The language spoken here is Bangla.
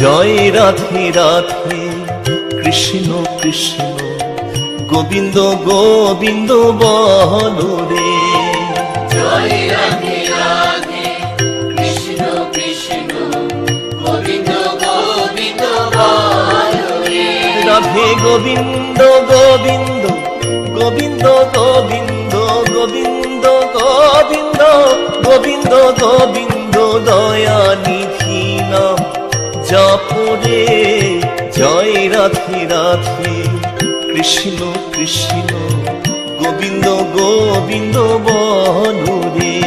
জয় রাধে রাধে কৃষ্ণ কৃষ্ণ গোবিন্দ গোবিন্দ বলো রে। জয় রাধে রাধে কৃষ্ণ কৃষ্ণ গোবিন্দ গোবিন্দ বলো রে। রাধে গোবিন্দ গোবিন্দ গোবিন্দ গোবিন্দ গোবিন্দ গোবিন্দ গোবিন্দ গোবিন্দ দয়া নিধি নাম জপরে। জয় রাধে রাধে কৃষ্ণ কৃষ্ণ গোবিন্দ গোবিন্দ বলো রে।